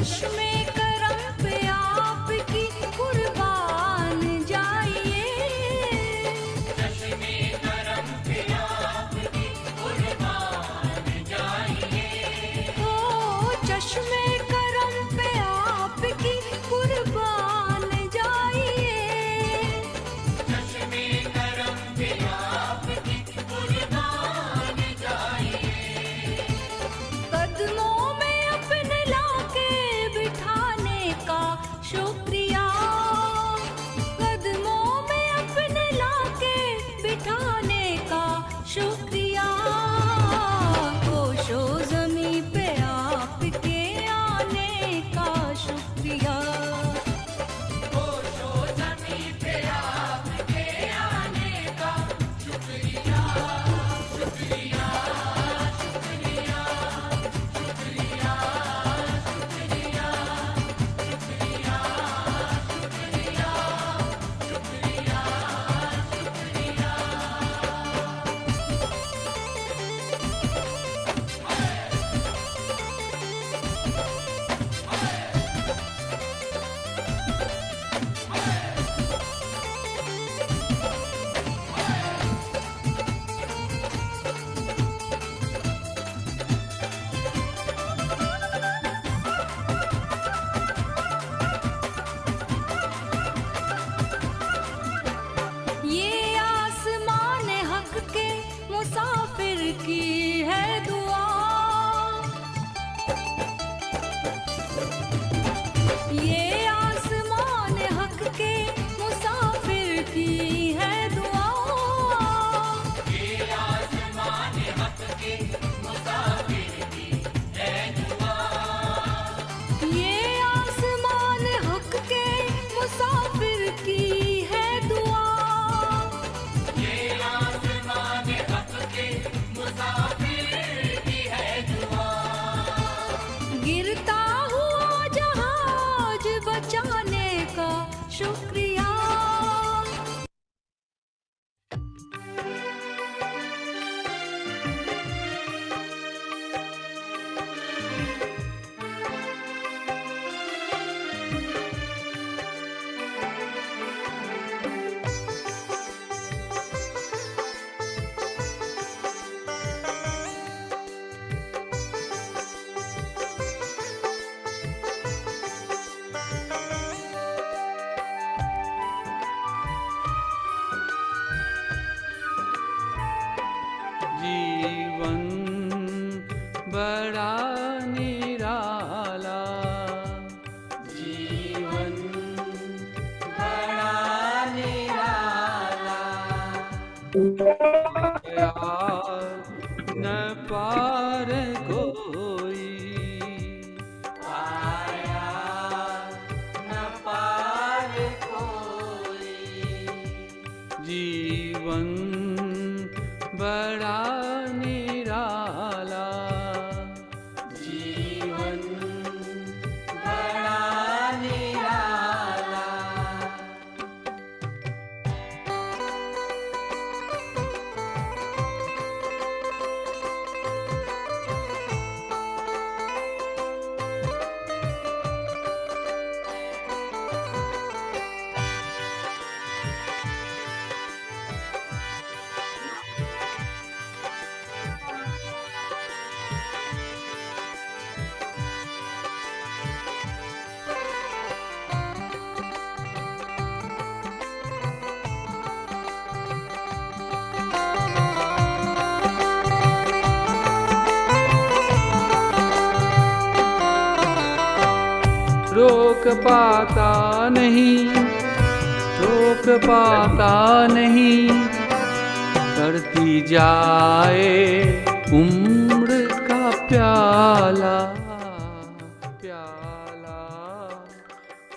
चश्मे करम पे आपकी कुर्बान जाइए, चश्मे करम पे आपकी कुर्बान जाइए, ओ चश्मे करम पे आपकी कुर्बान जाइए, चश्मे करम पे आपकी कुर्बान जाइए। कदमों में अपने लाके बिठाने का शुक्रिया, कदमों में अपने लाके बिठाने का शुक्रिया, कोशो ज़मीं पे आपके आने का शुक्रिया, कोशो ज़मीं पे आपके आने का शुक्रिया, शुक्रिया, शुक्रिया, शुक्रिया, शुक्रिया, शुक्रिया, शुक्रिया, शुक्रिया, शुक्रिया। ये आसमान हक के मुसाफिर की है दुआ, ये आसमान हक के मुसाफिर की है दुआ, ये आसमान हक के मुसाफिर की है दुआ, ये आसमान हक के मुसाफिर की है दुआ, ये आसमान हक के मुसाफिर की है दुआ। गिरता हुआ जहाज बचाने का शुक्रिया, जीवन बड़ा निराला, जीवन बड़ा निराला, यार न पार कोई, आया न पार कोई, जीवन बड़ा निराला, जीवन बड़ा निराला। रोक पाता नहीं, रोक पाता नहीं, करती जाए उम्र का प्याला, प्याला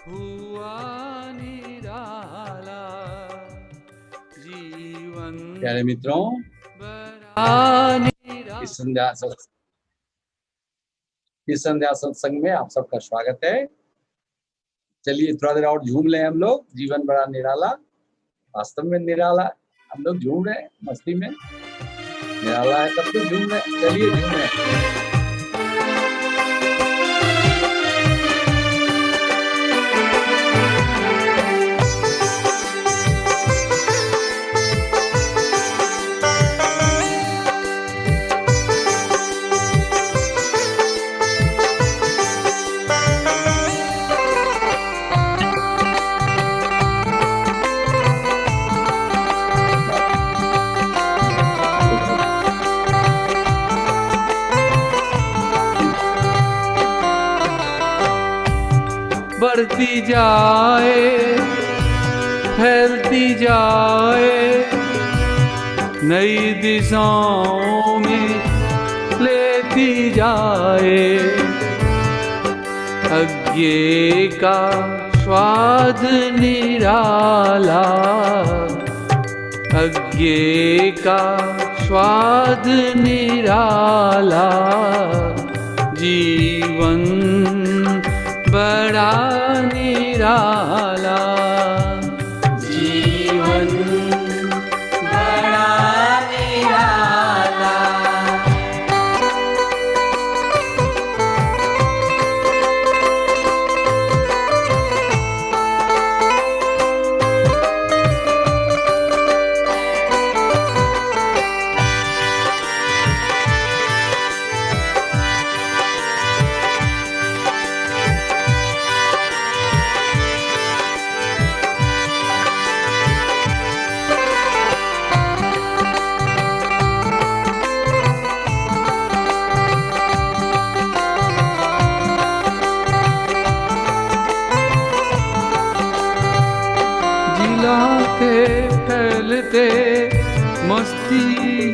हुआ निराला, जीवन प्यारे मित्रों, बड़ा निराला। इस संध्या सत्संग में आप सबका स्वागत है। चलिए थोड़ा देर और झूम लें हम लोग। जीवन बड़ा निराला, वास्तव में निराला। हम लोग झूम रहे हैं मस्ती में, निराला है तब तो झूम रहे हैं। चलिए झूम रहे हैं। बढ़ती जाए, फैलती जाए, नई दिशाओं में लेती जाए। अज्ञे का स्वाद निराला, अज्ञे का स्वाद निराला, जीवन बड़ा निराला, जीवन बड़ा निराला। जिलाते फैलते मस्ती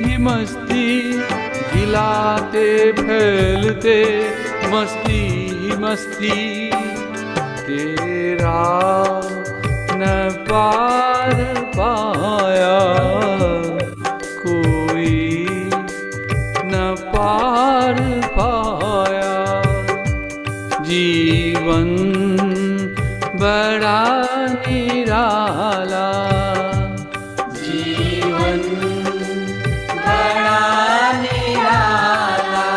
ही मस्ती, जिलाते फैलते मस्ती ही मस्ती, तेरा न पार पाया कोई, न पार पाया, जीवन बड़ा निराला, जीवन बड़ा निराला।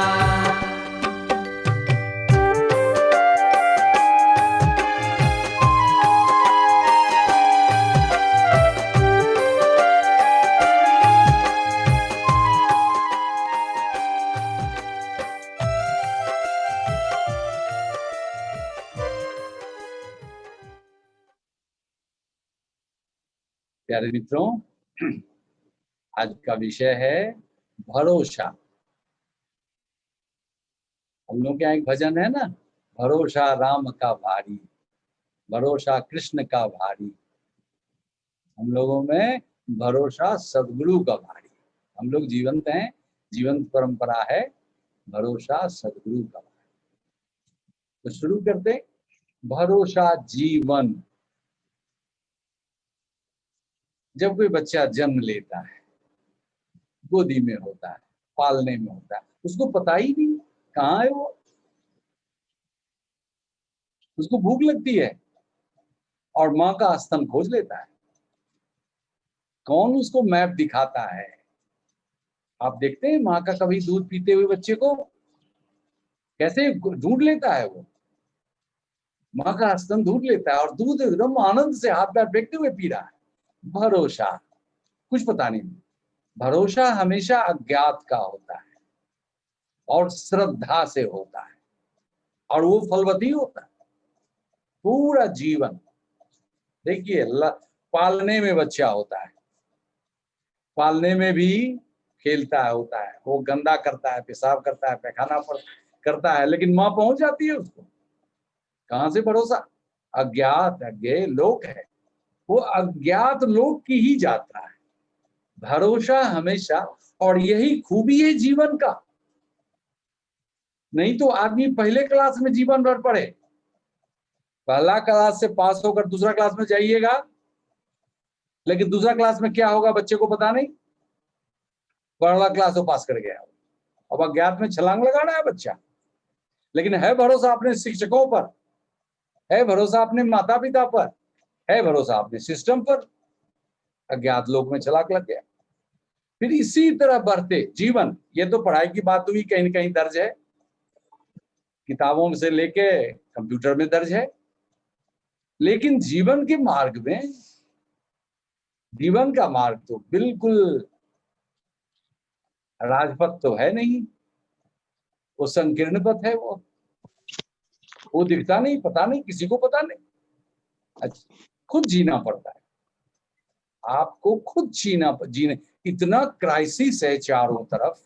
प्यारे मित्रों, आज का विषय है भरोसा। हम लोग के यहाँ एक भजन है ना, भरोसा राम का भारी, भरोसा कृष्ण का भारी। हम लोगों में भरोसा सद्गुरु का भारी। हम लोग जीवंत हैं, जीवंत परंपरा है, भरोसा सद्गुरु का भारी। तो शुरू करते, भरोसा जीवन। जब कोई बच्चा जन्म लेता है, गोदी में होता है, पालने में होता है, उसको पता ही नहीं कहाँ है वो। उसको भूख लगती है और माँ का स्तन खोज लेता है। कौन उसको मैप दिखाता है? आप देखते हैं माँ का कभी दूध पीते हुए बच्चे को कैसे ढूंढ लेता है वो। माँ का स्तन ढूंढ लेता है और दूध एकदम आनंद से हाथ पैर फेंकते हुए पी रहा है। भरोसा, कुछ पता नहीं। भरोसा हमेशा अज्ञात का होता है और श्रद्धा से होता है और वो फलवती होता है पूरा जीवन। देखिए, पालने में बच्चा होता है, पालने में भी खेलता है, होता है, वो गंदा करता है, पेशाब करता है, पैखाना करता है, लेकिन माँ पहुंच जाती है उसको। कहां से भरोसा? अज्ञात अज्ञेय लोक है, वो अज्ञात लोक की ही यात्रा है। भरोसा हमेशा, और यही खूबी है जीवन का। नहीं तो आदमी पहले क्लास में जीवन भर पढ़े, पहला क्लास से पास होकर दूसरा क्लास में जाइएगा, लेकिन दूसरा क्लास में क्या होगा बच्चे को पता नहीं। पहला क्लास वो पास कर गया, अब अज्ञात में छलांग लगा रहा है बच्चा। लेकिन है भरोसा अपने शिक्षकों पर, है भरोसा अपने माता पिता पर, है भरोसा अपने सिस्टम पर, अज्ञात लोक में छलांग लग गया। फिर इसी तरह बढ़ते जीवन। ये तो पढ़ाई की बात हुई, कहीं न कहीं दर्ज है, किताबों से लेके कंप्यूटर में दर्ज है। लेकिन जीवन के मार्ग में, जीवन का मार्ग तो बिल्कुल राजपथ तो है नहीं, वो संकीर्ण पथ है। वो दिखता नहीं, पता नहीं, किसी को पता नहीं। अच्छा, खुद जीना पड़ता है आपको, खुद जीने। इतना क्राइसिस है चारों तरफ,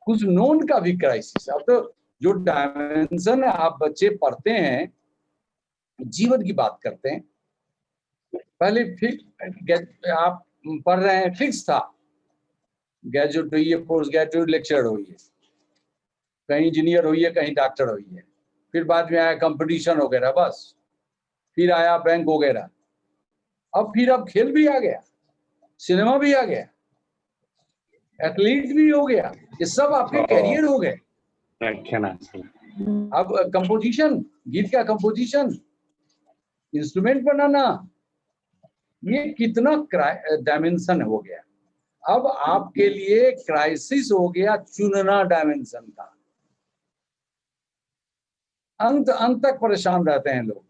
कुछ नोन का भी क्राइसिस। अब तो जो डायमेंशन आप बच्चे पढ़ते हैं, जीवन की बात करते हैं। पहले आप पढ़ रहे हैं, फिक्स था, ग्रेजुएट होइए, पोस्ट ग्रेजुएट, लेक्चरर होइए, कहीं इंजीनियर होइए, कहीं डॉक्टर होइए। फिर बाद में आया कंपटीशन वगैरह, बस फिर आया बैंक वगैरह। अब खेल भी आ गया, सिनेमा भी आ गया, एथलीट भी हो गया, ये सब आपके कैरियर हो गए। अब कंपोजिशन, गीत का कंपोजिशन, इंस्ट्रूमेंट बनाना, ये कितना डायमेंशन हो गया। अब आपके लिए क्राइसिस हो गया चुनना डायमेंशन का। अंत तक परेशान रहते हैं लोग,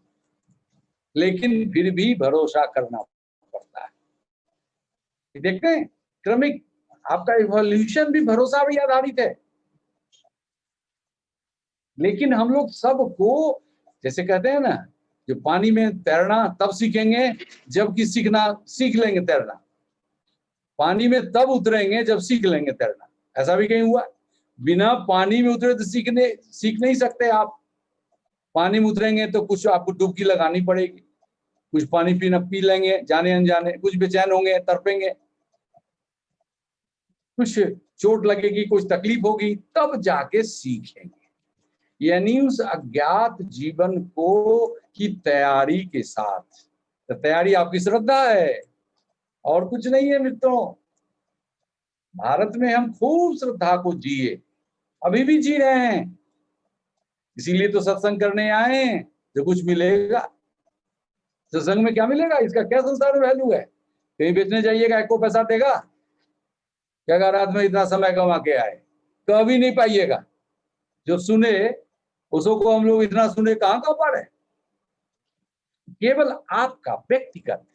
लेकिन फिर भी भरोसा करना पड़ता है। देखते हैं क्रमिक आपका इवोल्यूशन भी भरोसा भी आधारित है। लेकिन हम लोग सबको, जैसे कहते हैं ना, जो पानी में तैरना तब सीखेंगे जबकि सीख लेंगे तैरना, पानी में तब उतरेंगे जब सीख लेंगे तैरना। ऐसा भी कहीं हुआ? बिना पानी में उतरे तो सीख नहीं सकते आप। पानी में उतरेंगे तो कुछ आपको डुबकी लगानी पड़ेगी, कुछ पानी पी लेंगे जाने अनजाने, कुछ बेचैन होंगे, तड़पेंगे, कुछ चोट लगेगी, कुछ तकलीफ होगी, तब जाके सीखेंगे। यानी उस अज्ञात जीवन को की तैयारी के साथ, तो तैयारी आपकी श्रद्धा है और कुछ नहीं है मित्रों। भारत में हम खूब श्रद्धा को जिए, अभी भी जी रहे हैं, इसीलिए तो सत्संग करने आए हैं। जो कुछ मिलेगा सत्संग में, क्या मिलेगा, इसका क्या संसार में वैल्यू है? कहीं बेचने जाइएगा, एको पैसा देगा क्या? अगर रात में इतना समय कमा के आए, कभी नहीं पाइएगा। जो सुने उसको हम लोग इतना सुने कहां का पा रहे। केवल आपका व्यक्तिगत,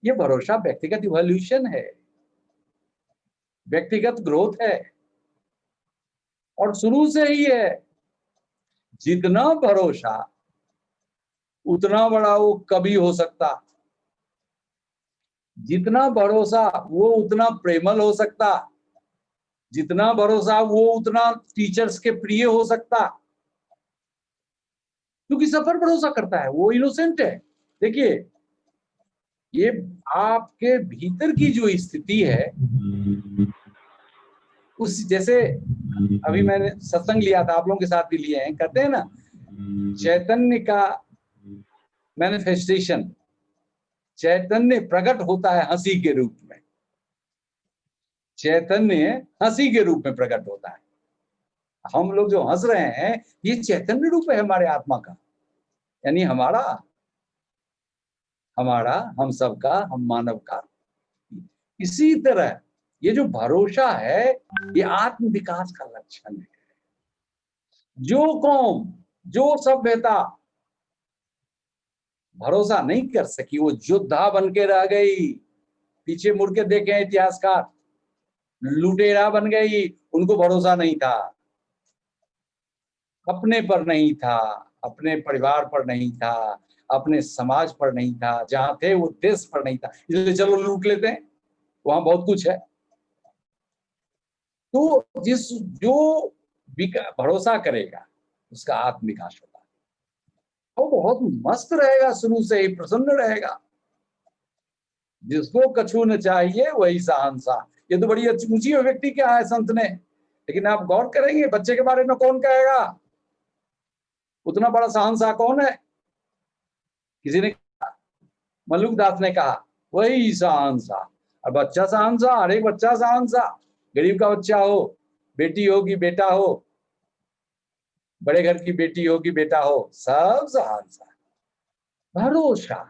ये भरोसा व्यक्तिगत इवोल्यूशन है, व्यक्तिगत ग्रोथ है, और शुरू से ही है। जितना भरोसा उतना बड़ा वो कभी हो सकता, जितना भरोसा वो उतना प्रेमल हो सकता, जितना भरोसा वो उतना टीचर्स के प्रिय हो सकता, क्योंकि सब पर भरोसा करता है, वो इनोसेंट है। देखिए, ये आपके भीतर की जो स्थिति है, उस जैसे अभी मैंने सत्संग लिया था, आप लोगों के साथ भी लिए हैं, कहते हैं ना, चैतन्य का मैनिफेस्टेशन, चैतन्य प्रकट होता है हंसी के रूप में। चैतन्य हंसी के रूप में प्रकट होता है। हम लोग जो हंस रहे हैं, ये चैतन्य रूप है हमारे आत्मा का, यानी हमारा, हम सबका, हम मानव का। इसी तरह ये जो भरोसा है, ये आत्म विकास का लक्षण है। जो कौम, जो सभ्यता भरोसा नहीं कर सकी, वो योद्धा बन के रह गई। पीछे मुड़ के देखें इतिहासकार, लुटेरा बन गई, उनको भरोसा नहीं था, अपने पर नहीं था, अपने परिवार पर नहीं था, अपने समाज पर नहीं था, जहां थे वो देश पर नहीं था, इसलिए चलो लूट लेते हैं, वहां बहुत कुछ है। तो जो भरोसा करेगा उसका आत्म विकास होगा, वो बहुत मस्त रहेगा, शुरू से ही प्रसन्न रहेगा। जिसको कछु न चाहिए वही सहनसा, ये तो बड़ी ऊंची व्यक्ति क्या है संत ने। लेकिन आप गौर करेंगे, बच्चे के बारे में कौन कहेगा उतना बड़ा सहनसा कौन है? किसी ने कहा, मल्लुक दास ने कहा, वही सहनसा। अब बच्चा सहनसा, हर एक बच्चा सहनसा, गरीब का बच्चा हो, बेटी हो कि बेटा हो, बड़े घर की बेटी हो कि बेटा हो, सब सहनसा। भरोसा,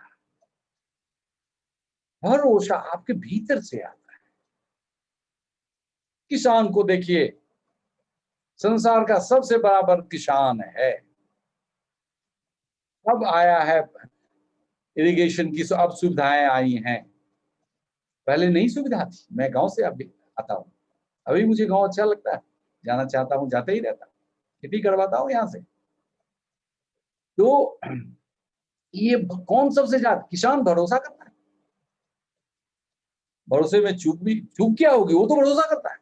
भरोसा आपके भीतर से आता है। किसान को देखिए, संसार का सबसे बराबर किसान है। अब आया है इरिगेशन की, अब सुविधाएं आई हैं, पहले नहीं सुविधा थी। मैं गांव से अभी आता हूँ, अभी मुझे गांव अच्छा लगता है, जाना चाहता हूँ, जाते ही रहता, खेती करवाता हूँ यहाँ से। तो ये कौन सबसे ज्यादा? किसान भरोसा करता है। भरोसे में चूक क्या होगी, वो तो भरोसा करता है।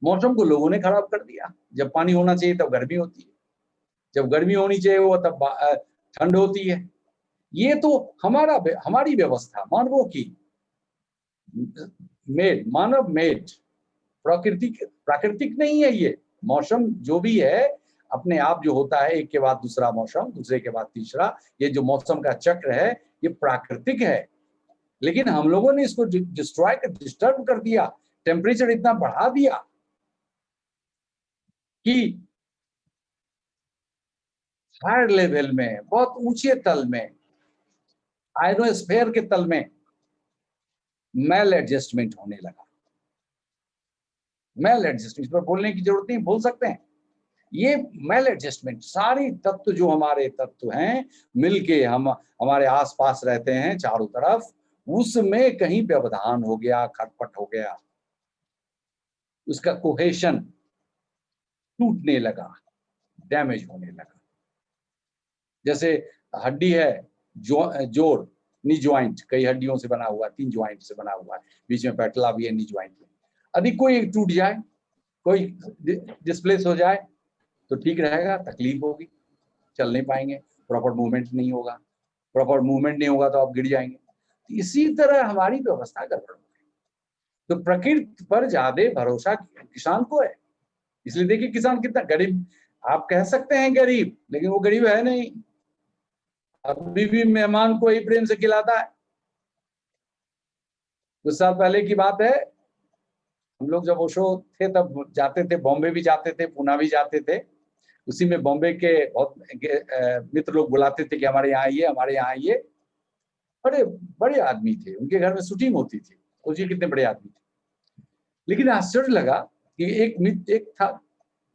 मौसम को लोगों ने खराब कर दिया, जब पानी होना चाहिए तब गर्मी होती है, जब गर्मी होनी चाहिए वो तब ठंड होती है। ये तो हमारी व्यवस्था, मानवों की मेड, मानव मेड, प्राकृतिक नहीं है ये। मौसम जो भी है अपने आप जो होता है, एक के बाद दूसरा मौसम, दूसरे के बाद तीसरा, ये जो मौसम का चक्र है ये प्राकृतिक है। लेकिन हम लोगों ने इसको डिस्ट्रॉय कर, डिस्टर्ब कर दिया, टेम्परेचर इतना बढ़ा दिया कि हायर लेवल में, बहुत ऊंचे तल में, आयनोस्फीयर के तल में मेल एडजस्टमेंट होने लगा। मेल एडजस्टमेंट पर बोलने की जरूरत नहीं, बोल सकते हैं। ये मेल एडजस्टमेंट, सारी तत्व जो हमारे तत्व हैं मिलके हम हमारे आसपास रहते हैं चारों तरफ, उसमें कहीं व्यवधान हो गया, खटपट हो गया, उसका कोहेशन टूटने लगा, डैमेज होने लगा। जैसे हड्डी है, जोड़, नी ज्वाइंट, कई हड्डियों से बना हुआ, 3 ज्वाइंट से बना हुआ है, बीच में पैटला भी है नी ज्वाइंट में। यदि कोई एक टूट जाए, कोई डिस्प्लेस हो जाए तो ठीक रहेगा, तकलीफ होगी, चल नहीं पाएंगे, प्रॉपर मूवमेंट नहीं होगा, प्रॉपर मूवमेंट नहीं होगा तो आप गिर जाएंगे। तो इसी तरह हमारी व्यवस्था गड़बड़ हो गई। तो प्रकृति पर ज्यादा भरोसा किसान को है। इसलिए देखिए किसान कितना गरीब, आप कह सकते हैं गरीब, लेकिन वो गरीब है नहीं, अभी भी मेहमान को ही प्रेम से खिलाता है। कुछ साल पहले की बात है, हम लोग जब ओशो थे तब जाते थे, बॉम्बे भी जाते थे, पूना भी जाते थे। उसी में बॉम्बे के बहुत मित्र लोग बुलाते थे कि हमारे यहाँ आइए, हमारे यहाँ आइए। बड़े बड़े आदमी थे, उनके घर में शूटिंग होती थी, सोचिए कितने बड़े आदमी थे। लेकिन आश्चर्य लगा कि एक था,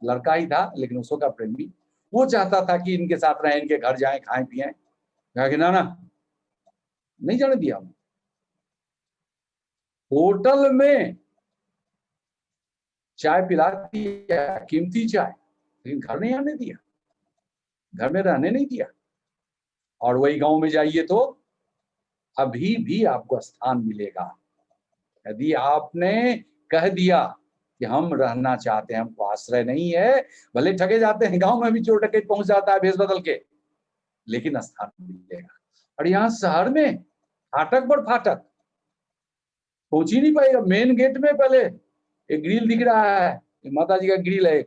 लड़का ही था लेकिन ओशो का प्रेमी, वो चाहता था कि इनके साथ रहें, इनके घर जाएं, खाएं पिएं। कहा कि ना नहीं जाने दिया। होटल में चाय पिला दिया, कीमती चाय, लेकिन घर नहीं आने दिया, घर में रहने नहीं दिया। और वही गांव में जाइए तो अभी भी आपको स्थान मिलेगा। यदि आपने कह दिया कि हम रहना चाहते हैं, हमको आश्रय नहीं है, भले ठगे जाते हैं, गांव में भी चोर डकैत पहुंच जाता है भेष बदल के, लेकिन स्थान मिलेगा। और यहाँ शहर में फाटक पर फाटक, पहुंच ही नहीं पाएगा। मेन गेट में पहले एक ग्रिल दिख रहा है, माता जी का ग्रिल है,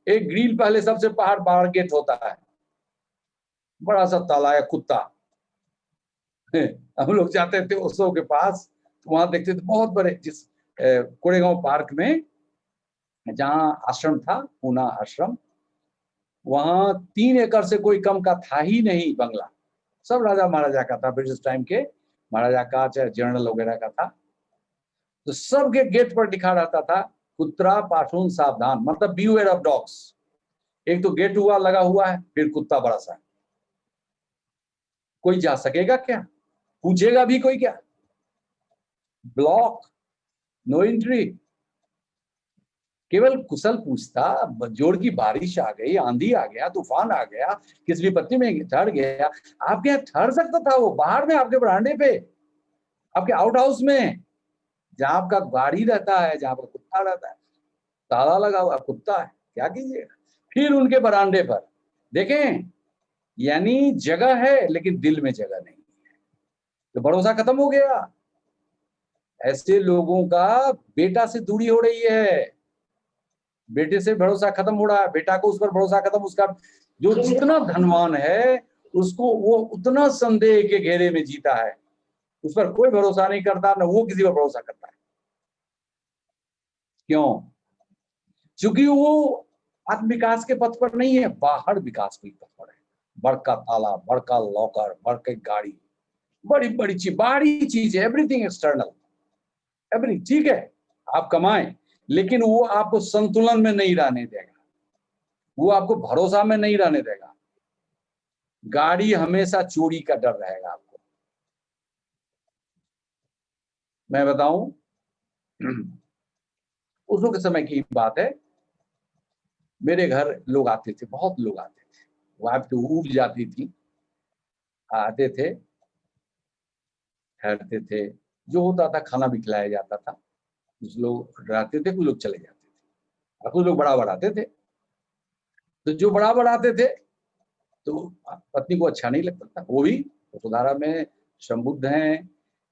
एक ग्रिल पहले सबसे बाहर गेट होता है, बड़ा सा ताला है, कुत्ता। हम लोग जाते थे ओशो के पास, तो वहां देखते थे बहुत बड़े, जिस कोरेगांव पार्क में जहाँ आश्रम था, पूना आश्रम, वहां 3 एकड़ से कोई कम का था ही नहीं बंगला, सब राजा महाराजा का था, ब्रिटिश टाइम के महाराजा का, चाहे जनरल वगैरह का था। तो सबके गेट पर लिखा रहता था कुत्रा पाठून सावधान, मतलब बीवेयर ऑफ डॉग्स। एक तो गेट हुआ लगा हुआ है, फिर कुत्ता बड़ा सा, कोई जा सकेगा क्या, पूछेगा भी कोई क्या, ब्लॉक, नो एंट्री। केवल कुशल पूछता, जोर की बारिश आ गई, आंधी आ गया, तूफान आ गया, किस विपत्ति में ठहर गया, आपके यहाँ ठहर सकता था वो, बाहर में आपके बरामदे पे, आपके आउट हाउस में, जहां आपका गाड़ी रहता है, जहां पर कुत्ता रहता है, ताला लगा हुआ कुत्ता है, क्या कीजिएगा। फिर उनके बरामदे पर देखें, यानी जगह है लेकिन दिल में जगह नहीं है, तो भरोसा खत्म हो गया। ऐसे लोगों का बेटा से दूरी हो रही है, बेटे से भरोसा खत्म हो रहा है, बेटा को उस पर भरोसा खत्म, उसका जो जितना धनवान है उसको वो उतना संदेह के घेरे में जीता है, उस पर कोई भरोसा नहीं करता, ना वो किसी पर भरोसा करता है। क्यों? क्योंकि वो आत्म विकास के पथ पर नहीं है, बाहर विकास के पथ पर है। बड़का ताला, बड़का लॉकर, बड़की गाड़ी, बड़ी बड़ी चीज, बाहरी चीज है, एवरीथिंग एक्सटर्नल, एवरी ठीक है, आप कमाएं, लेकिन वो आपको संतुलन में नहीं रहने देगा, वो आपको भरोसा में नहीं रहने देगा। गाड़ी हमेशा चोरी का डर रहेगा आपको। मैं बताऊं, उस लोग के समय की बात है, मेरे घर लोग आते थे, बहुत लोग आते थे, वाइफ तो उब जाती थी, आते थे, ठहरते थे, जो होता था खाना भी खिलाया जाता था, कुछ लोग डराते थे, कुछ लोग चले जाते थे, और कुछ लोग बराबर आते थे। तो जो बराबर आते थे तो पत्नी को अच्छा नहीं लगता था। वो भी वसुधारा में शंबुद्ध हैं,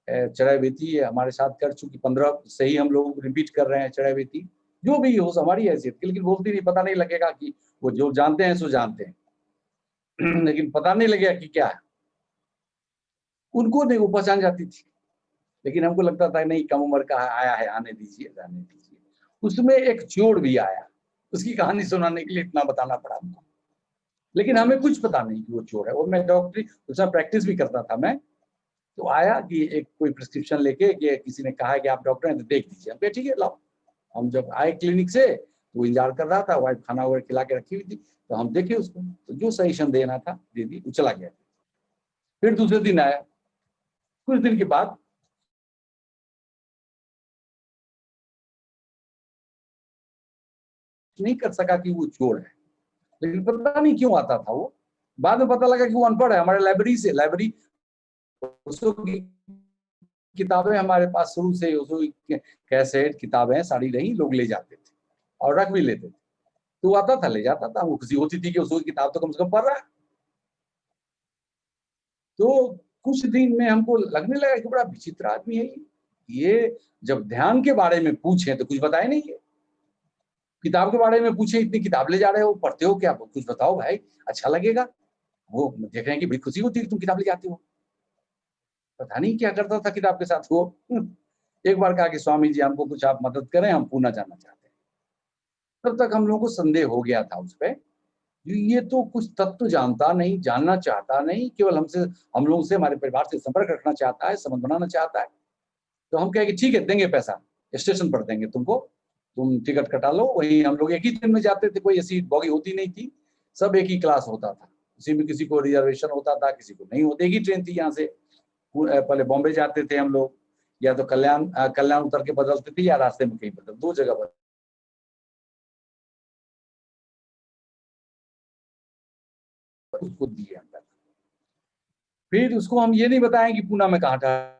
चरैवेती हमारे साथ कर चुकी, 15 से ही हम लोग रिपीट कर रहे हैं चरैवेती, जो भी हो हमारी हैसियत की, लेकिन बोलती नहीं, पता नहीं लगेगा कि वो जो जानते हैं सो जानते हैं लेकिन पता नहीं लगेगा कि क्या है। उनको नहीं, वो पहचान जाती थी, लेकिन हमको लगता था नहीं कम उम्र का आया है, आने दीजिए जाने दीजिए। उसमें एक चोर भी आया, उसकी कहानी सुनाने के लिए इतना बताना पड़ा हमको, लेकिन हमें कुछ पता नहीं कि वो चोर है। वो मैं डॉक्टरी उसमें प्रैक्टिस भी करता था मैं, तो आया कि एक कोई प्रिस्क्रिप्शन लेके कि किसी ने कहा है कि आप डॉक्टर हैं तो देख दीजिए। हम कहे ठीक है लाओ। हम जब आए क्लिनिक से तो वो इंतजार कर रहा था, वाइफ खाना वगैरह खिला के रखी हुई थी, तो हम देखे उसको, तो जो सजेशन देना था दे दी, वो चला गया। फिर दूसरे दिन आया, कुछ दिन के बाद नहीं कर सका कि वो चोर है, लेकिन पता नहीं क्यों आता था वो। बाद में पता लगा कि वो अनपढ़ है। हमारे लाइब्रेरी से, लाइब्रेरी किताबें हमारे पास शुरू से, कैसेट किताबें सारी रही, लोग ले जाते थे और रख भी लेते थे। तो वो आता था, ले जाता था, वो खुशी होती थी कि उसको किताब तो कम से कम पढ़ रहा है। तो कुछ दिन में हमको लगने लगा कि बड़ा विचित्र आदमी है ये। जब ध्यान के बारे में पूछे तो कुछ बताए नहीं है, किताब के बारे में पूछे इतनी किताब ले जा रहे हो, पढ़ते हो क्या, कुछ बताओ भाई, अच्छा लगेगा। वो देख रहे हैं कि बड़ी खुशी होती है कि तुम किताब ले जाते हो। पता नहीं क्या करता था किताब के साथ वो एक बार कहा कि स्वामी जी हमको कुछ आप मदद करें, हम पूना जाना चाहते हैं। तब तक हम लोगों को संदेह हो गया था उस पर, ये तो कुछ तत्व जानता नहीं, जानना चाहता नहीं, केवल हमसे, हम लोगों से, हमारे परिवार से संपर्क रखना चाहता है, संबंध बनाना चाहता है। तो हम कहे कि ठीक है देंगे पैसा, स्टेशन पर देंगे तुमको, तुम टिकट कटा लो। वही हम लोग एक ही ट्रेन में जाते थे, कोई ऐसी बॉगी होती नहीं थी, सब एक ही क्लास होता था, उसी में किसी को रिजर्वेशन होता था, किसी को नहीं होता। एक ही ट्रेन थी, यहाँ से पहले बॉम्बे जाते थे हम लोग, या तो कल्याण उतर के बदलते थे, या रास्ते में कहीं बदल, 2 जगह बदल उसको दिए अंदर। फिर उसको हम ये नहीं बताएं कि पूना में कहाँ था।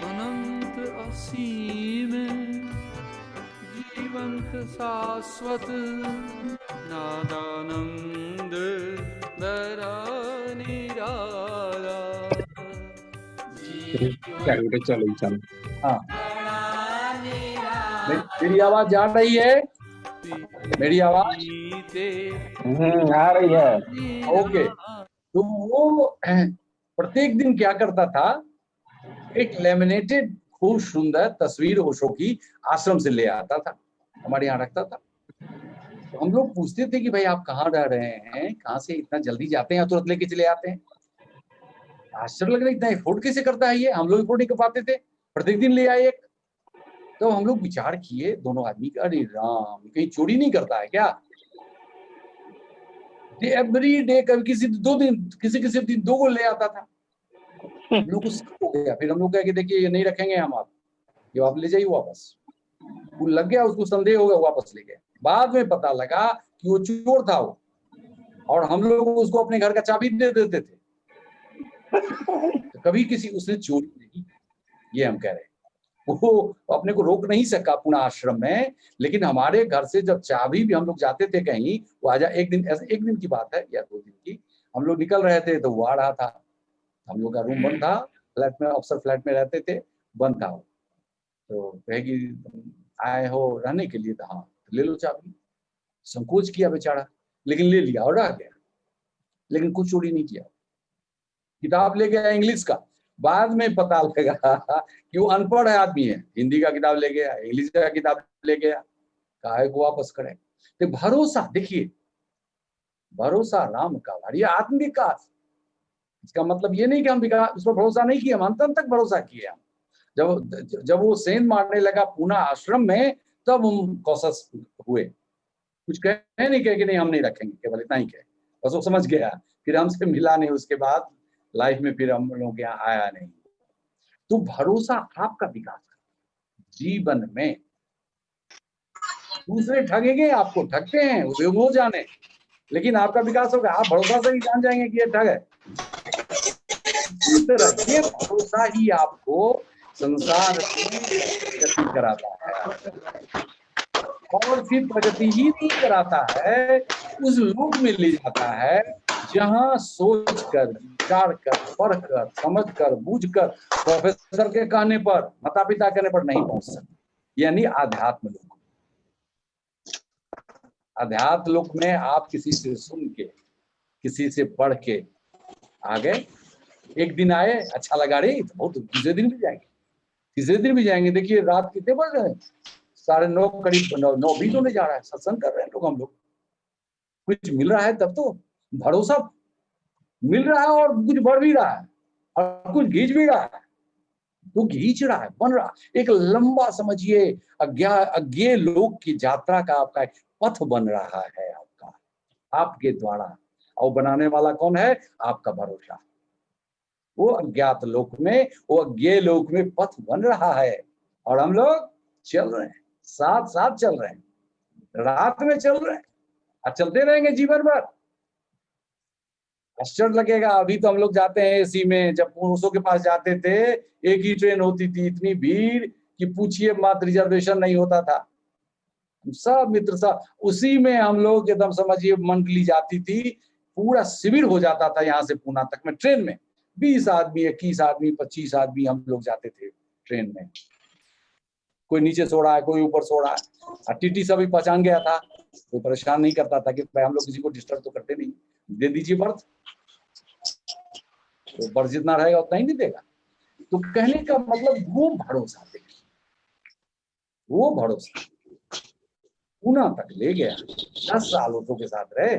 अनंत असीम जीवंत शाश्वत नादानंद दरा निराला चलो हाँ, मेरी आवाज जा रही है? मेरी आवाज आ रही है। ओके। तो वो प्रत्येक दिन क्या करता था, एक लेमिनेटेड खूब सुंदर तस्वीर ओशो की आश्रम से ले आता था, हमारे यहाँ रखता था। तो हम लोग पूछते थे कि भाई आप कहाँ रह रहे हैं, कहाँ से इतना जल्दी जाते हैं, तुरंत लेके चले आते हैं। आश्चर्य लग रहा है, इतना अफोर्ड कैसे करता है ये, हम लोग अफोर्ड नहीं कर पाते थे, प्रत्येक दिन ले आए एक। तो हम लोग विचार किए दोनों आदमी का, अरे राम कहीं चोरी नहीं करता है क्या। एवरी डे, कभी किसी 2 दिन, किसी किसी दिन 2 को ले आता था। हम लोग को शक हो गया। फिर हम लोग कहे कि देखिए ये नहीं रखेंगे हम, आप ये आप ले जाइए वापस। वो लग गया, उसको संदेह हो गया, वापस ले गए। बाद में पता लगा कि वो चोर था वो, और हम लोग उसको अपने घर का चाबी दे देते थे। तो कभी किसी उसने चोरी नहीं, ये हम कह रहे हैं। वो अपने को रोक नहीं सका पुणे आश्रम में। लेकिन हमारे घर से जब चाबी भी हम लोग जाते थे कहीं, वो आजा एक दिन, ऐसे एक दिन की बात है या 2 दिन की, हम लोग निकल रहे थे तो वो आ रहा था। हम लोग का रूम बंद था, फ्लैट में, अफसर फ्लैट में रहते थे, बंद था। तो कहेगी आए हो रहने के लिए, तो हाँ ले लो चाबी। संकोच किया बेचारा, लेकिन ले लिया और रह गया। लेकिन कुछ चोरी नहीं किया। किताब ले गया इंग्लिश का, बाद में पता लगा कि वो अनपढ़ है आदमी है, हिंदी का किताब ले गया, इंग्लिश का किताब ले गया, काहे को वापस करें। तो भरोसा, देखिए भरोसा राम का भार, ये आत्मविकास। इसका मतलब ये नहीं कि हम उस पर भरोसा नहीं किया, हम अंत तक भरोसा किए। हम जब वो सेंध मारने लगा पुणे आश्रम में, तब हम कॉशस हुए। कुछ कहे नहीं, कहे कि नहीं हम नहीं रखेंगे, केवल इतना ही कहे, बस वो समझ गया। फिर हमसे मिला नहीं, उसके बाद लाइफ में फिर हम लोगों के यहाँ आया नहीं। तो भरोसा आपका विकास जीवन में। दूसरे ठगेंगे, आपको ठगते हैं, वो जाने, लेकिन आपका विकास होगा। आप भरोसा से ही जान जाएंगे कि ये ठग है। ये भरोसा ही आपको संसार में प्रगति कराता है, और फिर प्रगति ही नहीं कराता है, उस लोक में ले जाता है जहां सोच कर, विचार कर, पढ़ कर, समझ कर, बूझ कर, प्रोफेसर के कहने पर, माता पिता कहने पर नहीं पहुंच सकते। यानी आध्यात्म लोक। अध्यात्म लोक में आप किसी से सुन के, किसी से पढ़ के आ गए, एक दिन आए, अच्छा लगा रे, तो बहुत, दूसरे दिन भी जाएंगे, तीसरे दिन भी जाएंगे। देखिए रात कितने बज रहे हैं, 9:30 करीब, 9:20 होने जा रहा है, सत्संग कर रहे हैं लोग, हम लोग। कुछ मिल रहा है तब तो भरोसा मिल रहा है, और कुछ बढ़ भी रहा है, और कुछ घींच भी रहा है। तो घींच रहा है, बन रहा है, एक लंबा, समझिए अज्ञेय लोक की यात्रा का आपका एक पथ बन रहा है, आपका, आपके द्वारा। और बनाने वाला कौन है? आपका भरोसा। वो अज्ञात लोक में, वो अज्ञेय लोक में पथ बन रहा है, और हम लोग चल रहे हैं, साथ साथ चल रहे हैं, रात में चल रहे हैं, और चलते रहेंगे जीवन भर। आश्चर्य लगेगा, अभी तो हम लोग जाते हैं एसी में, जब पुरुषों के पास जाते थे एक ही ट्रेन होती थी, इतनी भीड़ कि पूछिए मत, रिजर्वेशन नहीं होता था। सब मित्र सब उसी में, हम लोग एकदम समझिए मंडली जाती थी, पूरा शिविर हो जाता था यहाँ से पुणे तक में ट्रेन में। 20 आदमी, 21 आदमी, 25 आदमी हम लोग जाते थे ट्रेन में। कोई नीचे सो रहा है, कोई ऊपर सो रहा है, और टीटी सभी पहचान गया था, कोई परेशान नहीं करता था कि भाई हम लोग किसी को डिस्टर्ब तो करते नहीं, दे दीजिए बर्थ। तो बर्थ जितना रहेगा उतना ही नहीं देगा। तो कहने का मतलब वो भरोसा, देखिए वो भरोसा पुणे तक ले गया। 10 साल ओशो के साथ रहे,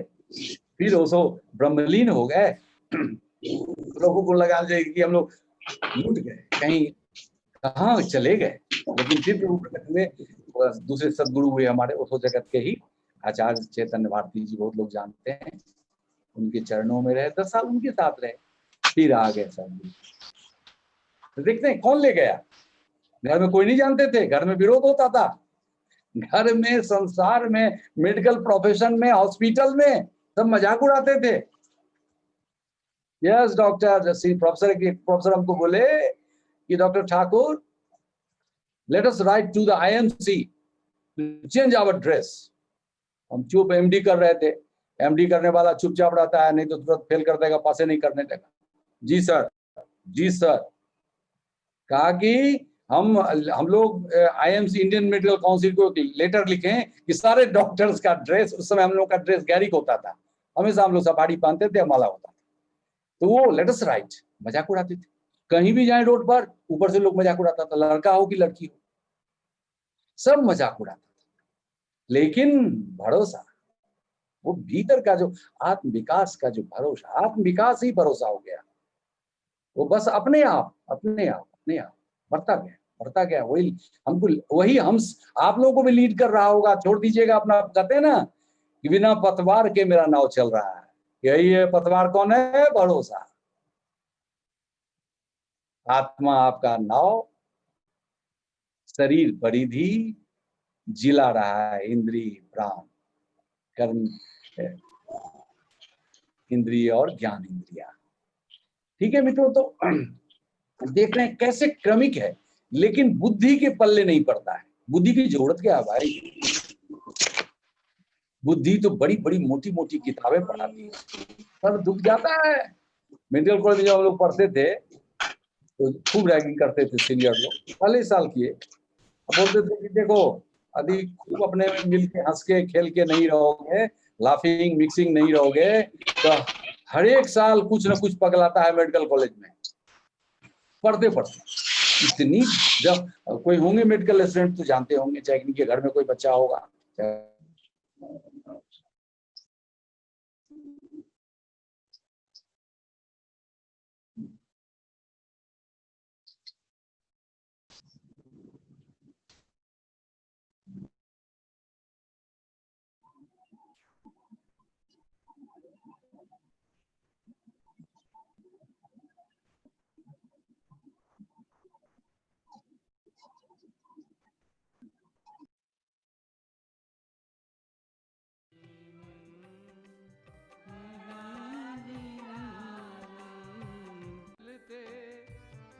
फिर ओशो ब्रह्मलीन हो गए। लोगों को लगा कि हम लोग लूट गए, कहीं कहाँ चले गए। लेकिन फिर में दूसरे सदगुरु हुए हमारे ओशो जगत के ही, आचार्य चैतन्य भारती जी, बहुत लोग जानते हैं, उनके चरणों में रहे, 10 साल उनके साथ रहे, फिर आ गए सदगुरु। तो देखते हैं कौन ले गया। घर में कोई नहीं जानते थे, घर में विरोध होता था, घर में, संसार में, मेडिकल प्रोफेशन में, हॉस्पिटल में सब मजाक उड़ाते थे। यस डॉक्टर, प्रोफेसर हमको बोले कि doctor Thakur, let us write to the IMC change our dress. हम चुप, MD कर रहे थे, MD करने वाला चुपचाप रहता है, नहीं तो तुरंत फेल कर देगा, पासे नहीं करने देगा। जी सर, जी सर। कहा कि हम लोग IMC, इंडियन मेडिकल काउंसिल को लेटर लिखें कि सारे डॉक्टर्स का ड्रेस, उस समय हम लोग का ड्रेस गैरिक होता था, हमेशा हम लोग साड़ी पहनते थे, माला होता था, तो वो लेट अस राइट, मजाक उड़ाते थे। कहीं भी जाए रोड पर, ऊपर से लोग मजाक उड़ाता था, लड़का हो कि लड़की हो, सब मजाक उड़ाता था। लेकिन भरोसा, वो भीतर का जो आत्मविकास का जो भरोसा, आत्मविकास ही भरोसा हो गया। वो बस अपने आप बढ़ता गया। वही हमको, वही हम आप लोगों को भी लीड कर रहा होगा। छोड़ दीजिएगा अपना, कहते हैं ना कि बिना पतवार के मेरा नाव चल रहा है, यही है पतवार। कौन है? भरोसा। आत्मा आपका नाव, शरीर परिधि, जिला रहा है इंद्रिय, प्राण, कर्म इंद्रिय और ज्ञान इंद्रिया। ठीक है मित्रों, तो देख रहे हैं कैसे क्रमिक है, लेकिन बुद्धि के पल्ले नहीं पड़ता है। बुद्धि की जरूरत क्या है भाई? बुद्धि तो बड़ी बड़ी मोटी मोटी किताबें पढ़ाती है, सब दुख जाता है। मेडिकल कॉलेज में जब हम लोग पढ़ते थे तो खूब रैगिंग करते थे सीनियर लोग, पहले साल किए। अब बोलते थे कि देखो अभी खूब अपने मिल के हंस के खेल के नहीं रहोगे, लाफिंग मिक्सिंग नहीं रहोगे, तो हर एक साल कुछ ना कुछ पगलाता है मेडिकल कॉलेज में पढ़ते पढ़ते। इतनी जब कोई होंगे मेडिकल स्टूडेंट तो जानते होंगे, चाहे इनके घर में कोई बच्चा होगा,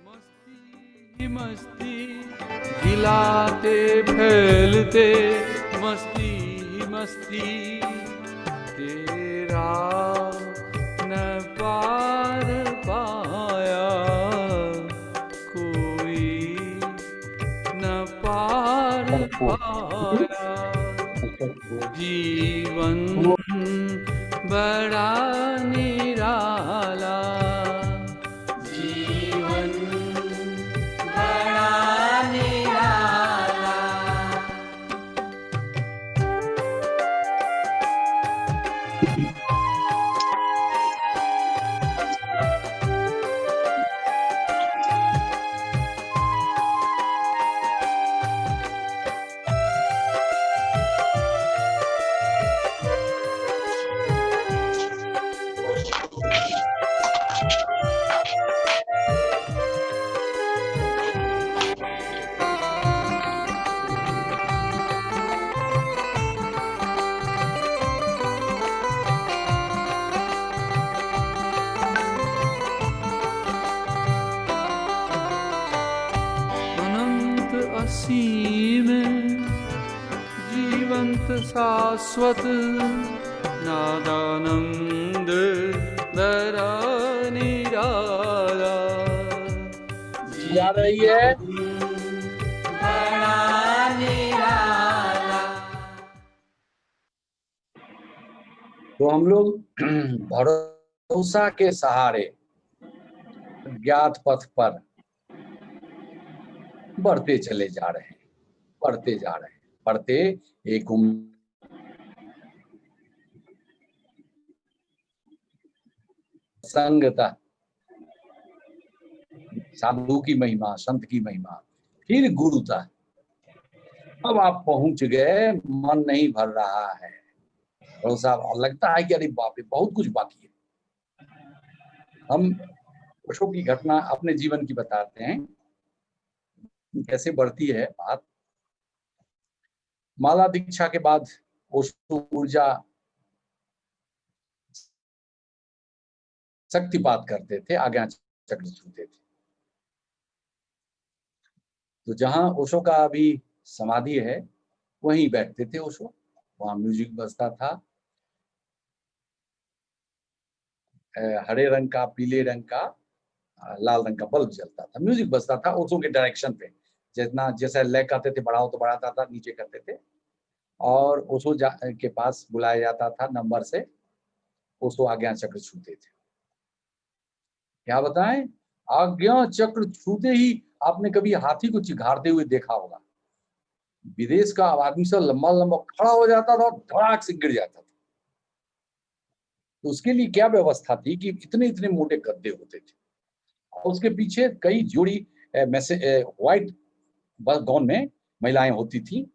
मस्ती ही मस्ती खिलाते फैलते, मस्ती ही मस्ती तेरा न पार पाया कोई, न पार पाया। जीवन बड़ा निराला, जीवन बड़ा निराला। अनंत असीम जीवंत शाश्वत नादानंद दरा निराला। जा रही है। बड़ा निराला। तो हम लोग भरोसा के सहारे ज्ञात पथ पर बढ़ते चले जा रहे हैं, बढ़ते जा रहे हैं, बढ़ते एक संगता, साधु की महिमा, संत की महिमा, फिर गुरुता। अब आप पहुंच गए, मन नहीं भर रहा है, भरोसा लगता है कि अरे बाप रे बहुत कुछ बाकी है। हम ओशो की घटना अपने जीवन की बताते हैं, कैसे बढ़ती है बात। माला दीक्षा के बाद ओशो ऊर्जा शक्तिपात करते थे, आज्ञा चक्र छूते थे। तो जहां ओशो का अभी समाधि है वहीं बैठते थे ओशो, वहां म्यूजिक बजता था, हरे रंग का, पीले रंग का, लाल रंग का बल्ब जलता था, म्यूजिक बजता था ओशो के डायरेक्शन पे। जितना जैसे लय कहते थे बढ़ाओ तो बढ़ाता था, नीचे करते थे, और ओशो के पास बुलाया जाता था नंबर से, ओशो आज्ञा चक्र छूते थे। क्या बताएं, आज्ञा चक्र छूते ही आपने कभी हाथी को चिघाड़ते हुए देखा होगा। विदेश का आदमी सब लंबा लंबा खड़ा हो जाता था और धड़ाक से गिर जाता था। तो उसके लिए क्या व्यवस्था थी कि इतने इतने मोटे गद्दे होते थे, और उसके पीछे कई जोड़ी व्हाइट गाउन में महिलाएं होती थी।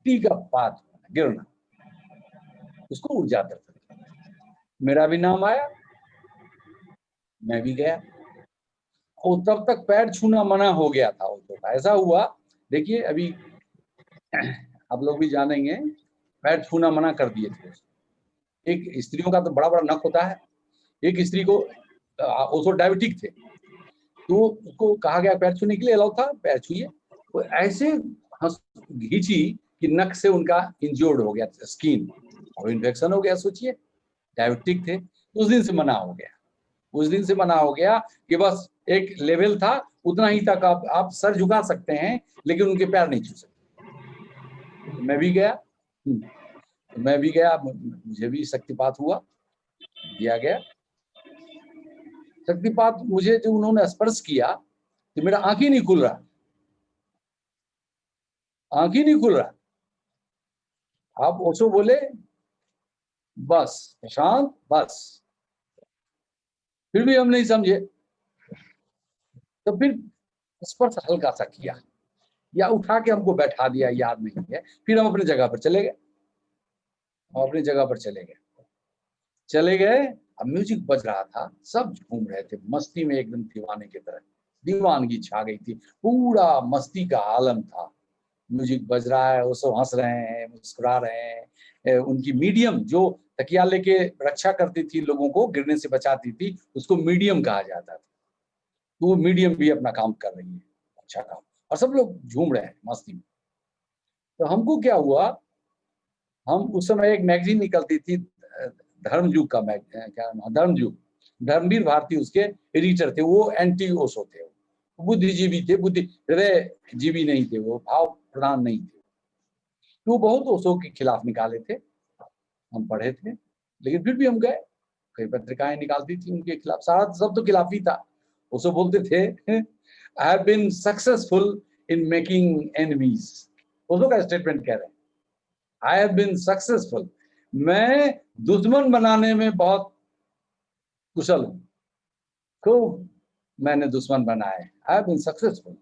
का पात गिरना, उसको ऊर्जा करते थे। मेरा भी नाम आया, मैं भी गया, वो तब तक पैर छूना मना हो गया था। वो तो ऐसा हुआ, देखिए अभी आप लोग भी जानेंगे, पैर छूना मना कर दिए थे। एक स्त्रियों का तो बड़ा बड़ा नख होता है, एक स्त्री को वो डायबिटिक थे, तो उसको कहा गया पैर छूने के लिए अलाउ था, पैर छुए, वो ऐसे घींची कि नख से उनका इंजोर्ड हो गया स्किन और इन्फेक्शन हो गया। सोचिए, डायबिटिक थे, उस दिन से मना हो गया। उस दिन से मना हो गया कि बस एक लेवल था, उतना ही तक आप सर झुका सकते हैं, लेकिन उनके पैर नहीं छू सकते। तो मैं भी गया, मुझे भी शक्तिपात हुआ, दिया गया शक्तिपात। मुझे जो उन्होंने स्पर्श किया तो मेरा आंख ही नहीं खुल रहा, आंख ही नहीं खुल रहा। आप ओशो बोले बस प्रशांत बस, फिर भी हम नहीं समझे। तो फिर स्पर्श हल्का सा किया या उठा के हमको बैठा दिया, याद नहीं है। फिर हम अपनी जगह पर चले गए, चले गए। अब म्यूजिक बज रहा था, सब झूम रहे थे मस्ती में, एकदम दीवाने की तरह, दीवानगी छा गई थी, पूरा मस्ती का आलम था। म्यूजिक बज रहा है, वो सब हंस रहे हैं, मुस्कुरा रहे हैं। उनकी मीडियम जो तकिया लेके रक्षा करती थी, लोगों को गिरने से बचाती थी, उसको मीडियम कहा जाता था। तो वो मीडियम भी अपना काम कर रही है, अच्छा काम, और सब लोग झूम रहे हैं मस्ती में। तो हमको क्या हुआ, हम उस समय एक मैगजीन निकलती थी धर्मयुग का, क्या नाम, धर्मयुग, धर्मवीर भारती उसके एडिटर थे। वो एंटी ओशो थे, बुद्धिजीवी थे, हृदय जीवी नहीं थे, वो भाव प्रधान नहीं थे। तो बहुत ओशो के खिलाफ निकाले थे, हम पढ़े थे, लेकिन फिर भी हम गए। कई पत्रिकाएं निकालती थी उनके खिलाफ, सारा सब तो खिलाफ ही था। ओशो बोलते थे I have been successful in making enemies. Osho का स्टेटमेंट कह रहे हैं, आई हैव बीन सक्सेसफुल, मैं दुश्मन बनाने में बहुत कुशल हूं, खूब मैंने दुश्मन बनाए, आई हैव बीन सक्सेसफुल।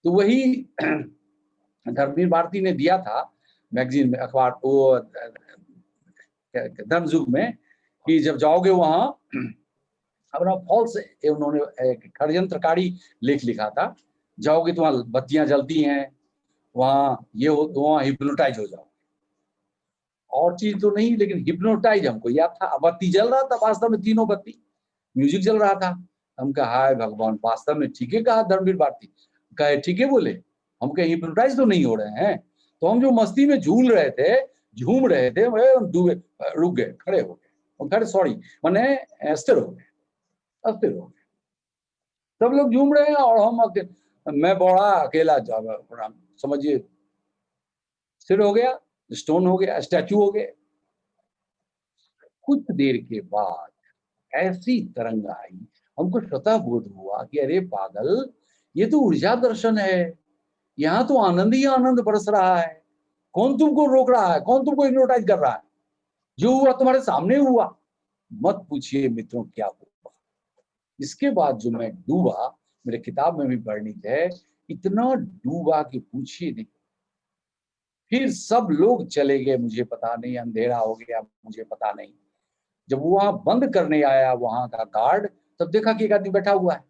तो वही धर्मवीर भारती ने दिया था मैगजीन में, अखबार, वो धर्मयुग में, कि जब जाओगे वहां, अपना फॉल्स, उन्होंने एक षड्यंत्रकारी लेख लिखा था, जाओगे तो वहां बत्तियां जलती हैं, वहां ये हो, तो वहां हिप्नोटाइज हो जाओ। और चीज तो नहीं, लेकिन हिप्नोटाइज हमको याद था। बत्ती जल रहा था वास्तव में, तीनों बत्ती, म्यूजिक चल रहा था। हम कहा हाय भगवान, वास्तव में ठीक है कहा धर्मवीर भारती, कहे ठीक है बोले, हम कहे हिप्नोटाइज तो नहीं हो रहे हैं। तो हम जो मस्ती में झूल रहे थे, झूम रहे थे, डूबे, रुक गए, खड़े हो गए, खड़े सॉरी मैंने स्थिर हो गए, अस्थिर हो गए। सब लोग झूम रहे हैं और हम, मैं बड़ा अकेला, समझिए स्थिर हो गया, स्टोन हो गया, स्टैचू हो गए। कुछ देर के बाद ऐसी तरंग आई, हमको स्वतः बोध हुआ कि अरे पागल, ये तो ऊर्जा दर्शन है, यहाँ तो आनंद ही आनंद बरस रहा है, कौन तुमको रोक रहा है, कौन तुमको हिप्नोटाइज कर रहा है, जो हुआ तुम्हारे सामने हुआ। मत पूछिए मित्रों क्या हुआ। इसके बाद जो मैं डूबा, मेरे किताब में भी वर्णित है, इतना डूबा कि पूछिए नहीं। फिर सब लोग चले गए, मुझे पता नहीं, अंधेरा हो गया, मुझे पता नहीं। जब वहां बंद करने आया वहां का गार्ड, तब देखा कि एक आदमी बैठा हुआ है,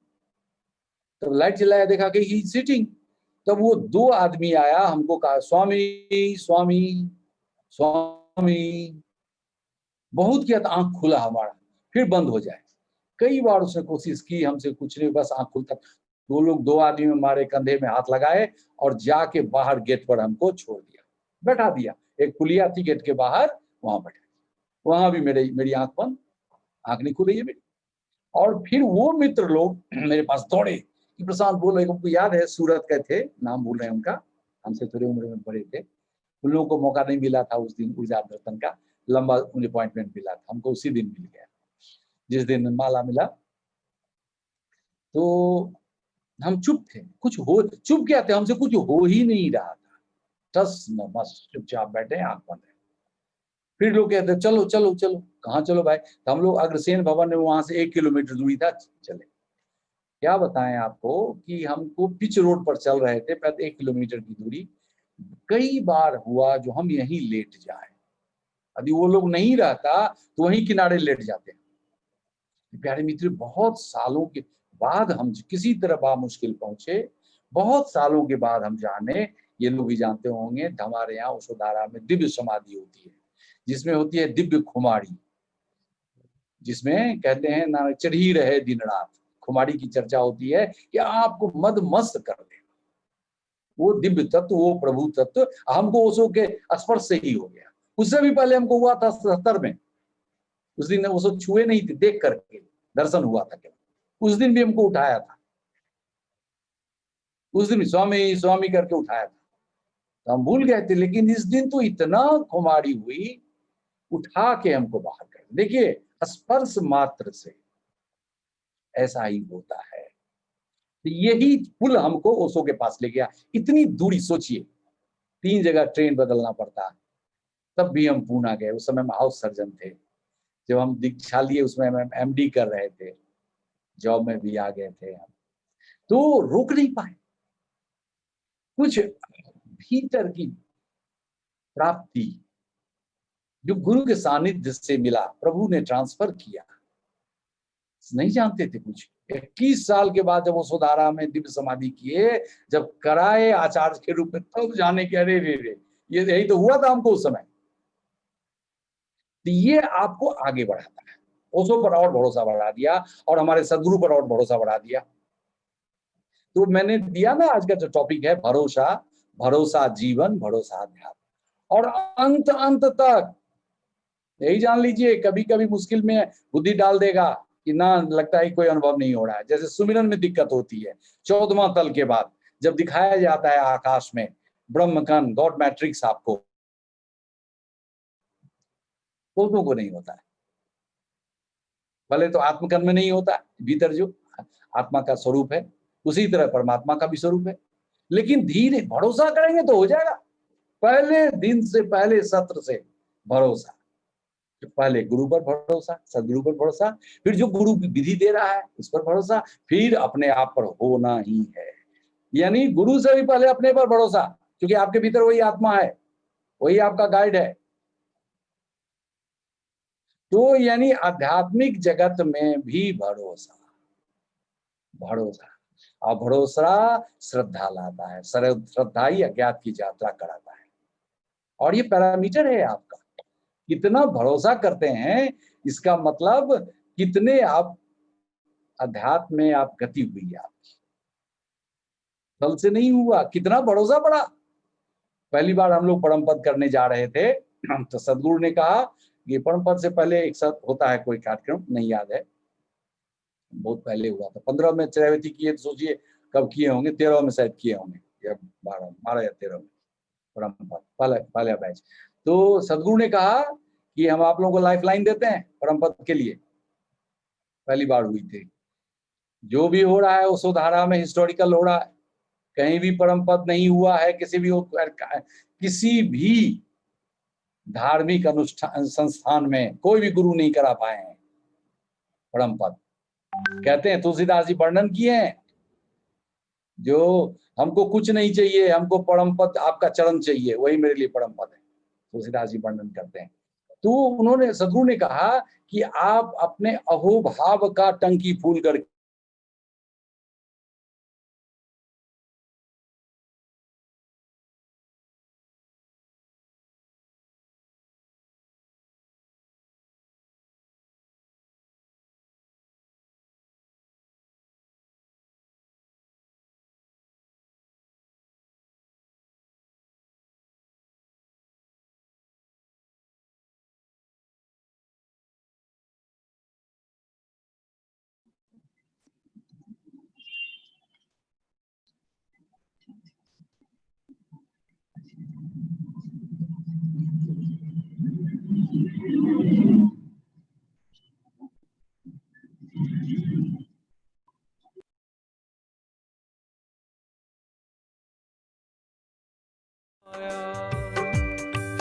तब लाइट जलाया, देखा कि ही सिटिंग। तब वो दो आदमी आया, हमको कहा स्वामी स्वामी स्वामी, बहुत किया था, आंख खुला हमारा, फिर बंद हो जाए। कई बार उसने कोशिश की, हमसे कुछ नहीं, बस आंख खुलता। दो आदमी हमारे कंधे में हाथ लगाए और जाके बाहर गेट पर हमको छोड़ दिया, बैठा दिया। एक पुलिया थी गेट के बाहर, वहां बैठा, वहां भी मेरी आंख बंद, आंख नहीं खुल रही है मेरी। और फिर वो मित्र लोग मेरे पास दौड़े कि प्रशांत बोलो, हमको याद है सूरत के थे, नाम भूल रहे हैं उनका, हमसे थोड़ी उम्र में बड़े थे। उन लोगों को मौका नहीं मिला था उस दिन ऊर्जा दर्शन का, लंबा उन्हें अपॉइंटमेंट मिला था, हमको उसी दिन मिल गया, जिस दिन माला मिला। तो हम चुप थे, कुछ हो, चुप क्या थे, हमसे कुछ हो ही नहीं रहा था, टस न मस, चुपचाप बैठे, आंख बंद है। फिर लोग कहते चलो चलो चलो, कहाँ चलो भाई। तो हम लोग अग्रसेन भवन में, वहां से 1 किलोमीटर दूरी था, चले। क्या बताएं आपको कि हमको पिच रोड पर चल रहे थे, 1 किलोमीटर की दूरी। कई बार हुआ जो हम यहीं लेट जाए, यदि वो लोग नहीं रहता तो वहीं किनारे लेट जाते। प्यारे मित्र, बहुत सालों के, बाद हम किसी तरह बा मुश्किल पहुंचे, बहुत सालों के बाद हम जाने, ये लोग भी जानते होंगे, हमारे यहाँ उसोधारा में दिव्य समाधि होती है, जिसमें होती है दिव्य खुमारी, जिसमें कहते हैं ना चढ़ी रहे दिन रात। खुमारी की चर्चा होती है कि आपको मद मस्त कर दे वो दिव्य तत्व, वो प्रभु तत्व। हमको ओशो के स्पर्श से ही हो गया, उससे भी पहले हमको हुआ था 77 में। उस दिन ओशो छुए नहीं थे, देख करके दर्शन हुआ था केवल। उस दिन भी हमको उठाया था, उस दिन स्वामी स्वामी करके उठाया था, तो हम भूल गए थे। लेकिन इस दिन तो इतना खुमारी हुई, उठा के हमको बाहर कर। देखिए स्पर्श मात्र से ऐसा ही होता है। तो यही पुल हमको ओशो के पास ले गया। इतनी दूरी सोचिए, 3 जगह ट्रेन बदलना पड़ता, तब भी हम पूना गए। उस समय हम हाउस सर्जन थे, जब हम दीक्षा लिए उसमें हम एमडी कर रहे थे, जॉब में भी आ गए थे हम, तो रोक नहीं पाए। कुछ भीतर की प्राप्ति जो गुरु के सानिध्य से मिला, प्रभु ने ट्रांसफर किया, नहीं जानते थे कुछ। 21 साल के बाद जब वो सुधारा में दिव्य समाधि किए, जब कराए आचार्य के रूप में, तब जाने के अरे रे रे, ये यही तो हुआ था हमको उस समय। तो ये आपको आगे बढ़ाता है, ओशो पर और भरोसा बढ़ा दिया और हमारे सदगुरु पर और भरोसा बढ़ा दिया। तो मैंने दिया ना आज का जो टॉपिक है, भरोसा, भरोसा जीवन, भरोसा अध्यात्म, और अंत अंत तक यही जान लीजिए। कभी कभी मुश्किल में बुद्धि डाल देगा कि ना, लगता है कोई अनुभव नहीं हो रहा है। जैसे सुमिरन में दिक्कत होती है 14वां तल के बाद, जब दिखाया जाता है आकाश में ब्रह्मकण, गॉड मैट्रिक्स, आपको बहुतों को नहीं होता है। भले तो आत्मकण में नहीं होता, भीतर जो आत्मा का स्वरूप है, उसी तरह परमात्मा का भी स्वरूप है। लेकिन धीरे भरोसा करेंगे तो हो जाएगा। पहले दिन से, पहले सत्र से भरोसा, पहले गुरु पर भरोसा, सदगुरु पर भरोसा, फिर जो गुरु विधि दे रहा है उस पर भरोसा, फिर अपने आप पर होना ही है। यानी गुरु से भी पहले अपने पर भरोसा, क्योंकि आपके भीतर वही आत्मा है, वही आपका गाइड है। तो यानी आध्यात्मिक जगत में भी भरोसा, भरोसा, और भरोसा श्रद्धा लाता है। श्रद्धा ही अज्ञात की यात्रा कराता है। और ये पैरामीटर है आपका, कितना भरोसा करते हैं, इसका मतलब कितने आप अध्यात्म में आप गति हुई है आपकी, फल से नहीं हुआ, कितना भरोसा बढ़ा। पहली बार हम लोग परम पद करने जा रहे थे, तो सदगुरु ने कहा कि परम पद से पहले एक साथ होता है कोई कार्यक्रम, नहीं याद है, बहुत पहले हुआ था। 15 में चरैवेती किए, तो सोचिए कब किए होंगे, 13 में शायद किए होंगे, या 12 या 13 में परम पद, पहला बैच। तो सदगुरु ने कहा कि हम आप लोगों को लाइफ लाइन देते हैं परम पद के लिए। पहली बार हुई थी। जो भी हो रहा है उस धारा में हिस्टोरिकल हो रहा है, कहीं भी परम पद नहीं हुआ है। किसी भी धार्मिक अनुष्ठान संस्थान में कोई भी गुरु नहीं करा पाए हैं परम पद। कहते हैं तुलसीदास जी वर्णन किए हैं, जो हमको कुछ नहीं चाहिए, हमको परम पद आपका चरण चाहिए, वही मेरे लिए परम पद है। तुलसीदास जी वर्णन करते हैं। तो उन्होंने, सदगुरु ने कहा कि आप अपने अहोभाव का टंकी फूल कर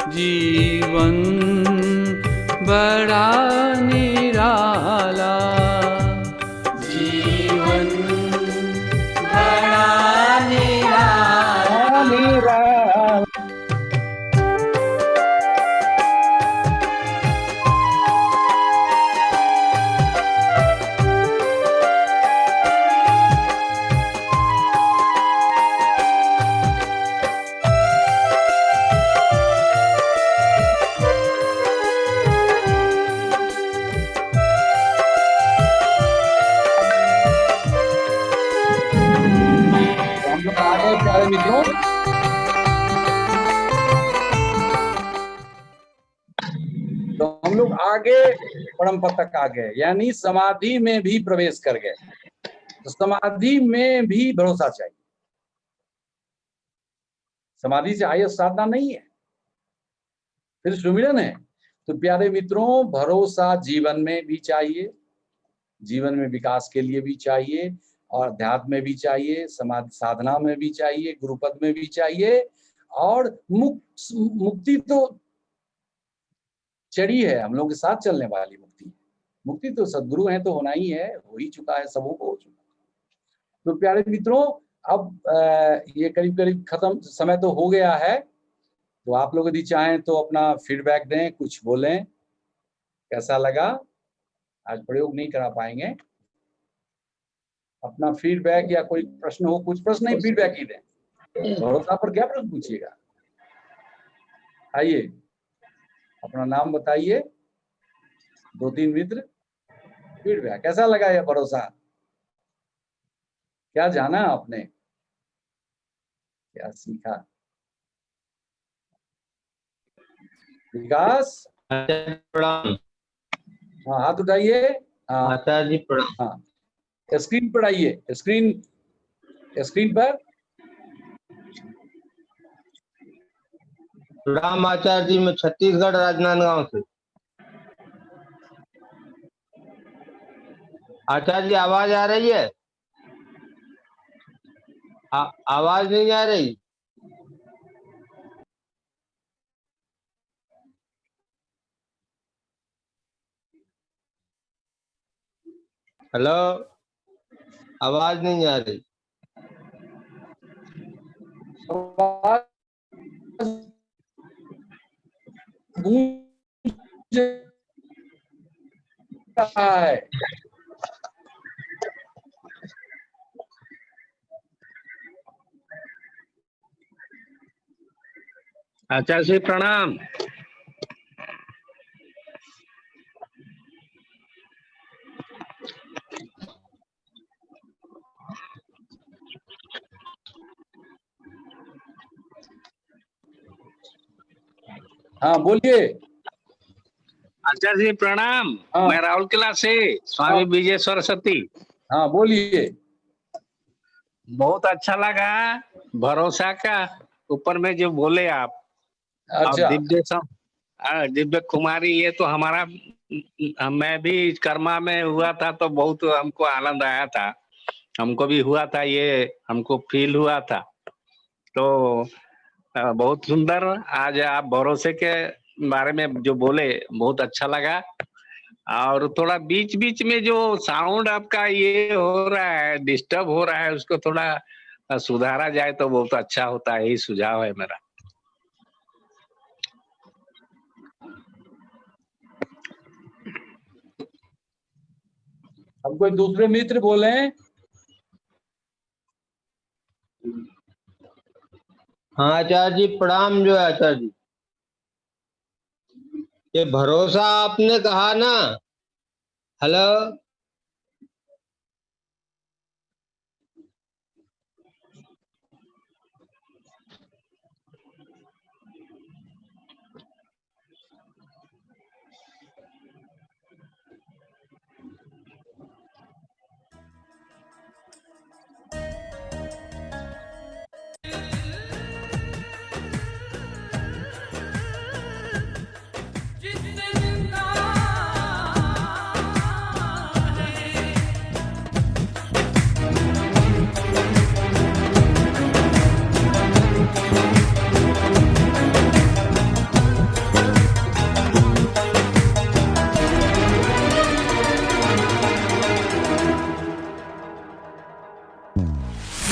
जीवन बड़ा निराला, जीवन बड़ा निराला। हम लोग आगे परम पद तक आ गए, यानी समाधि में भी प्रवेश कर गए। तो समाधि में भी भरोसा चाहिए, समाधि से हाईएस्ट साधना नहीं है, फिर सुमिरन है। तो प्यारे मित्रों, भरोसा जीवन में भी चाहिए, जीवन में विकास के लिए भी चाहिए, और अध्यात्म में भी चाहिए, समाधि साधना में भी चाहिए, गुरुपद में भी चाहिए। और मुक्ति तो चढ़ी है, हम लोग के साथ चलने वाली मुक्ति। मुक्ति तो सदगुरु है तो होना ही है, हो ही चुका है, सबों को हो चुका। तो प्यारे मित्रों, अब ये करीब करीब खत्म समय तो हो गया है। तो आप लोग यदि चाहें तो अपना फीडबैक दें, कुछ बोलें, कैसा लगा। आज प्रयोग नहीं करा पाएंगे, अपना फीडबैक या कोई प्रश्न हो, कुछ प्रश्न नहीं, फीडबैक ही दें। भरोसा पर क्या प्रश्न पूछिएगा। आइए, अपना नाम बताइए, 2-3 मित्र। फीडबैक कैसा लगा यह भरोसा, क्या जाना आपने, क्या सीखा। विकास, प्रणाम। हाँ हाथ उठाइए। हाँ आचार्य जी प्रणाम। हाँ, स्क्रीन पर आइए, स्क्रीन पर। प्रणाम आचार्य जी, मैं छत्तीसगढ़ राजनांदगांव से। आचार्य जी आवाज आ रही है? आवाज नहीं आ रही। हेलो, आवाज नहीं आ रही। गूंज रहा है। आचार्य जी प्रणाम। हाँ बोलिए। आचार्य जी प्रणाम। हाँ। मैं राहुल किला से स्वामी हाँ। विजय सरस्वती। हाँ बोलिए। बहुत अच्छा लगा भरोसा का ऊपर में जो बोले आप। अच्छा। दिव्य कुमारी, ये तो हमारा, मैं भी कर्मा में हुआ था तो बहुत हमको आनंद आया था, हमको भी हुआ था, ये हमको फील हुआ था। तो बहुत सुंदर आज आप भरोसे के बारे में जो बोले, बहुत अच्छा लगा। और थोड़ा बीच बीच में जो साउंड आपका ये हो रहा है, डिस्टर्ब हो रहा है, उसको थोड़ा सुधारा जाए तो बहुत अच्छा होता है, यही सुझाव है मेरा। अब कोई दूसरे मित्र बोले। हाँ आचार्य जी प्रणाम। जो है आचार्य जी, ये भरोसा आपने कहा ना। हेलो,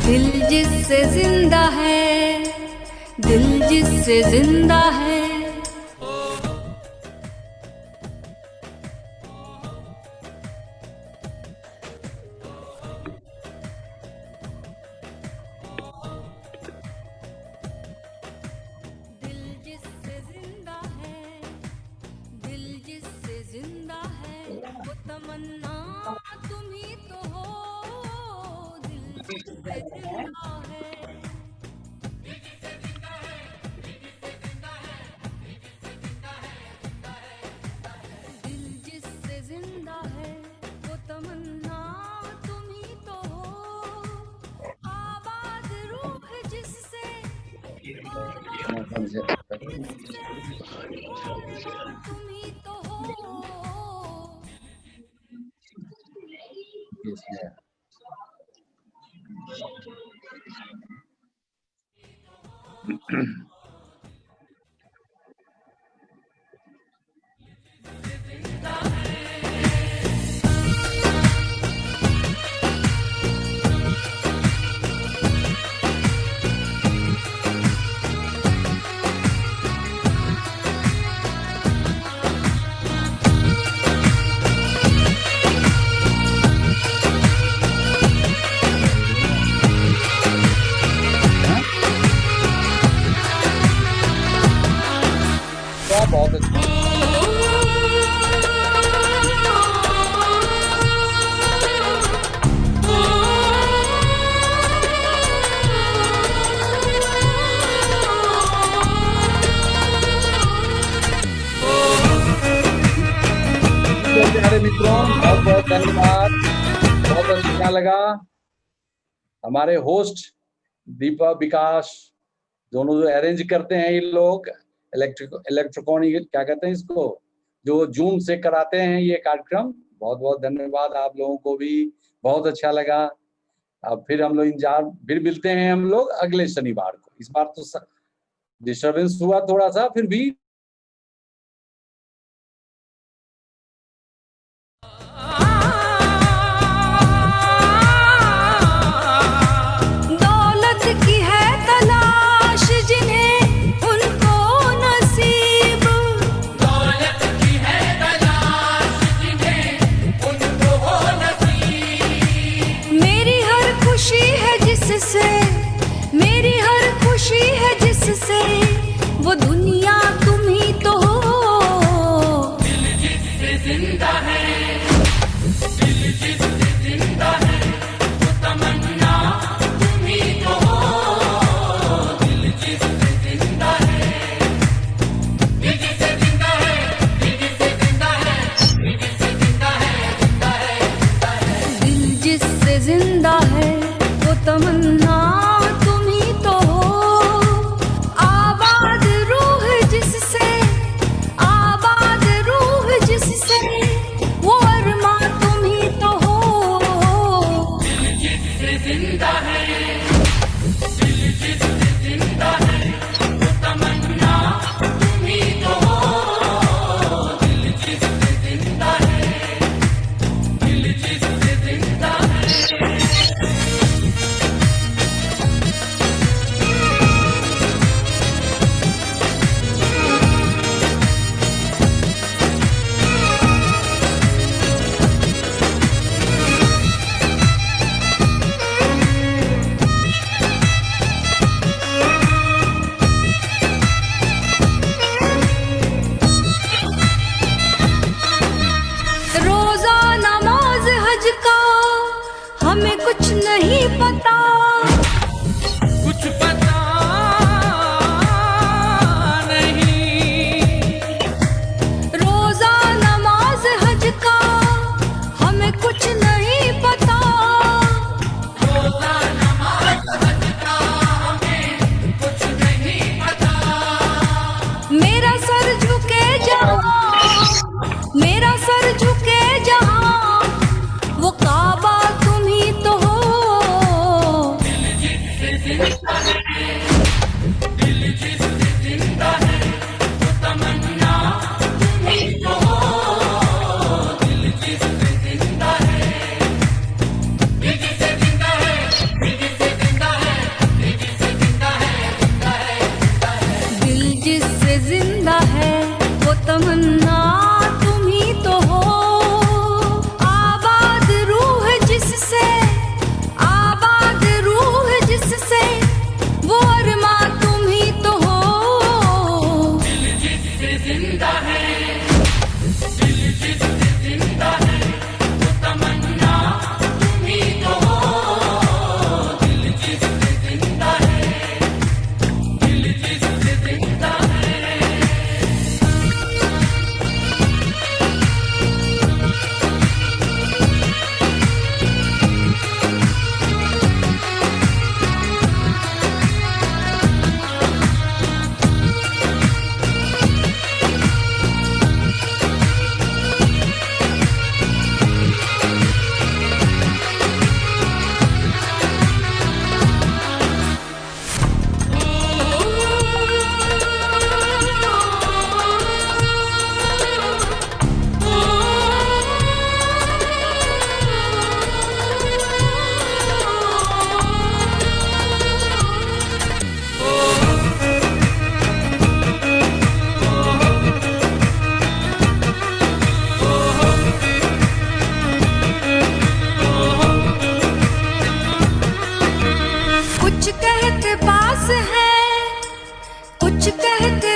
दिल जिससे जिंदा है, दिल जिससे जिंदा है, दिल जिससे जिंदा है, दिल जिससे जिंदा है, वो तमन्ना तुम ही तो हो, दिल जिससे जिंदा है। तुम ही तो हो। इसमें बहुत अच्छा। प्यारे मित्रों, बहुत बहुत धन्यवाद, बहुत अच्छा लगा। हमारे होस्ट दीपक विकास दोनों जो अरेंज करते हैं ये लोग, इलेक्ट्रॉनिक क्या कहते हैं इसको, जो जूम से कराते हैं ये कार्यक्रम, बहुत बहुत धन्यवाद। आप लोगों को भी बहुत अच्छा लगा। अब फिर हम लोग फिर मिलते हैं हम लोग अगले शनिवार को। इस बार तो डिस्टर्बेंस हुआ थोड़ा सा, फिर भी दौलत की है तलाश जिन्हें उनको नसीब, दौलत की है तलाश जिन्हें उनको नसीब। मेरी हर खुशी है जिससे, मेरी हर खुशी है जिससे, वो दुनिया तुम ही तो हो। दिल जिससे जिंदा है, दिल जिससे जिंदा है, वो तमन्ना तुम ही तो हो। दिल जिससे जिंदा है, दिल जिससे जिंदा है, दिल जिससे जिंदा है, दिल जिससे जिंदा है, जिंदा है, जिंदा है। दिल जिससे जिंदा है, वो तमन्ना तुम ही तो हो। आबाद रूह जिससे, आबाद रूह जिससे, वो अरमा तुम ही तो हो। दिल जिससे जिंदा है, दिल जिससे जिंदा है, वो तमन्ना तुम ही तो हो। दिल जिससे जिंदा है, दिल जिससे जिंदा है। रोजा नमाज हज का हमें कुछ नहीं पता, कुछ पता नहीं। रोजा नमाज हज का हमें कुछ नहीं पता, रोजा नमाज हज का हमें कुछ नहीं पता। मेरा सर झुके जहाँ, मेरा सर झुके जहाँ, वो काबा तुम ही तो हो। दिल जिससे जिंदा है, दिल जिससे जिंदा है, वो तमन्ना तुम ही तो हो। दिल जिससे जिंदा है, दिल जिससे जिंदा है, दिल जिससे जिंदा है, दिल जिससे जिंदा है, जिंदा है, जिंदा है। दिल जिससे जिंदा है, वो तमन्ना तुम ही तो हो। आबाद रूह जिससे, आबाद रूह जिससे, वो अरमा तुम ही तो हो। दिल जिससे जिंदा है, दिल जिससे जिंदा है, वो तमन्ना तुम ही तो हो। दिल जिससे जिंदा है, दिल जिससे जिंदा है। कुछ कहते